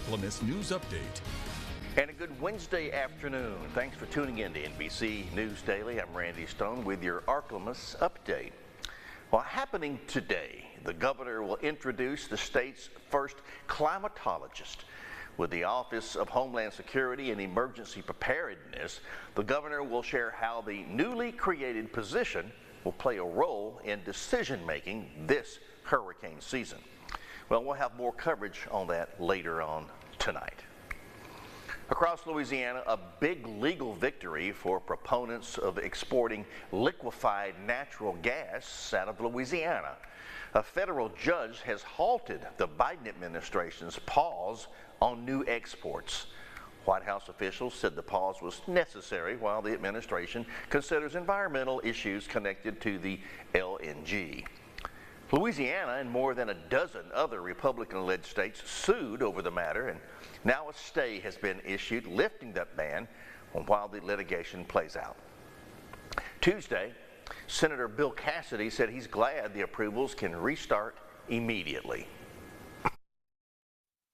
Ark-La-Miss News Update. And a good Wednesday afternoon. Thanks for tuning in to NBC News Daily. I'm Randy Stone with your Ark-La-Miss update. Well, happening today, the governor will introduce the state's first climatologist. With the Office of Homeland Security and Emergency Preparedness, the governor will share how the newly created position will play a role in decision-making this hurricane season. Well, we'll have more coverage on that later on tonight. Across Louisiana, a big legal victory for proponents of exporting liquefied natural gas out of Louisiana. A federal judge has halted the Biden administration's pause on new exports. White House officials said the pause was necessary while the administration considers environmental issues connected to the LNG. Louisiana and more than a dozen other Republican-led states sued over the matter, and now a stay has been issued lifting that ban while the litigation plays out. Tuesday, Senator Bill Cassidy said he's glad the approvals can restart immediately.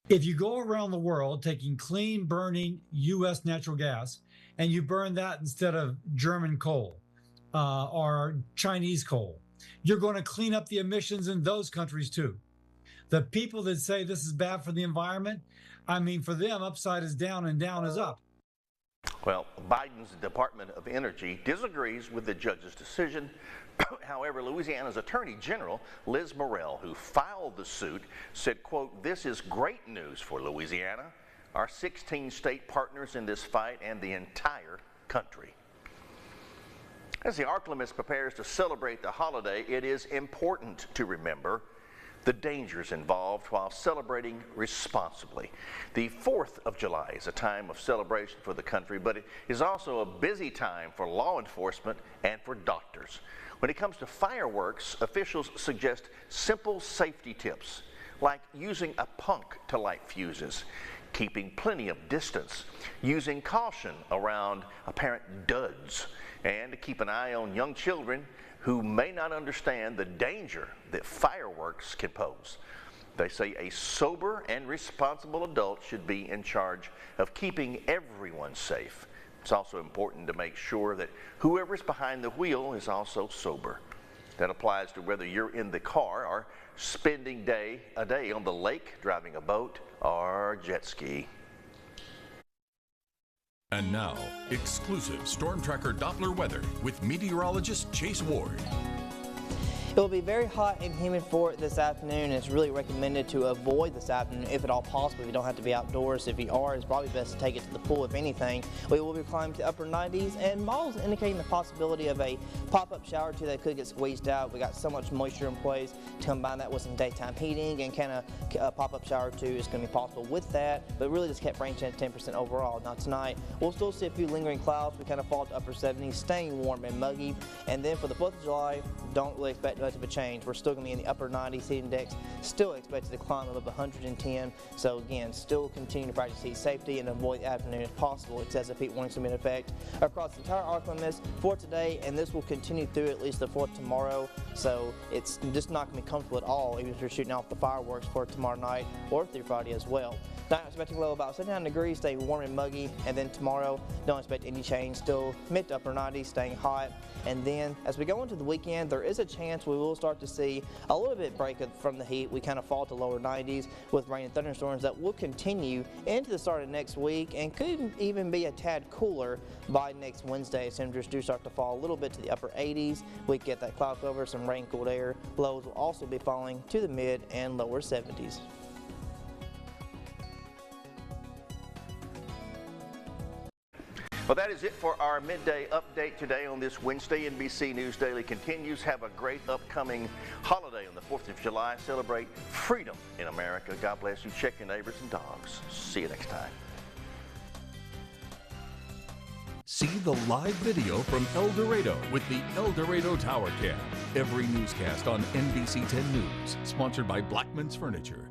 If you go around the world taking clean burning U.S. natural gas and you burn that instead of German coal or Chinese coal, you're going to clean up the emissions in those countries too. The people that say this is bad for the environment, I mean, for them, upside is down and down is up. Well, Biden's Department of Energy disagrees with the judge's decision. However, Louisiana's Attorney General, Liz Morrell, who filed the suit, said, quote, "This is great news for Louisiana, our 16 state partners in this fight, and the entire country." As the Ark-La-Miss prepares to celebrate the holiday, it is important to remember the dangers involved while celebrating responsibly. The 4th of July is a time of celebration for the country, but it is also a busy time for law enforcement and for doctors. When it comes to fireworks, officials suggest simple safety tips, like using a punk to light fuses, keeping plenty of distance, using caution around apparent duds, and to keep an eye on young children who may not understand the danger that fireworks can pose. They say a sober and responsible adult should be in charge of keeping everyone safe. It's also important to make sure that whoever's behind the wheel is also sober. That applies to whether you're in the car or spending a day on the lake, driving a boat or jet ski. And now, exclusive Storm Tracker Doppler weather with meteorologist Chase Ward. It will be very hot and humid for this afternoon. It's really recommended to avoid this afternoon if at all possible. If you don't have to be outdoors, if you are, it's probably best to take it to the pool if anything. We will be climbing to upper 90s, and models indicating the possibility of a pop-up shower too that could get squeezed out. We got so much moisture in place. To combine that with some daytime heating and kind of pop-up shower too is going to be possible with that, but really just kept rain chance 10% overall. Now tonight, we'll still see a few lingering clouds. We kind of fall to upper 70s, staying warm and muggy. And then for the 4th of July, don't really expect much of a change. We're still going to be in the upper 90s. Heat index still expected to climb above 110. So again, still continue to practice heat safety and avoid the afternoon if possible. It says a heat warning will be in effect across the entire Ark-La-Miss for today, and this will continue through at least the 4th tomorrow. So it's just not going to be comfortable at all, even if you're shooting off the fireworks for tomorrow night or through Friday as well. Tonight, expecting low about 79 degrees, staying warm and muggy, and then tomorrow, don't expect any change. Still mid to upper 90s, staying hot. And then as we go into the weekend, there is a chance we will start to see a little bit break from the heat. We kind of fall to lower 90s with rain and thunderstorms that will continue into the start of next week and could even be a tad cooler by next Wednesday. Temperatures do start to fall a little bit to the upper 80s. We get that cloud cover, some rain cooled air. Lows will also be falling to the mid and lower 70s. Well, that is it for our midday update today on this Wednesday. NBC News Daily continues. Have a great upcoming holiday on the 4th of July. Celebrate freedom in America. God bless you. Check your neighbors and dogs. See you next time. See the live video from El Dorado with the El Dorado Tower Cam. Every newscast on NBC 10 News, sponsored by Blackman's Furniture.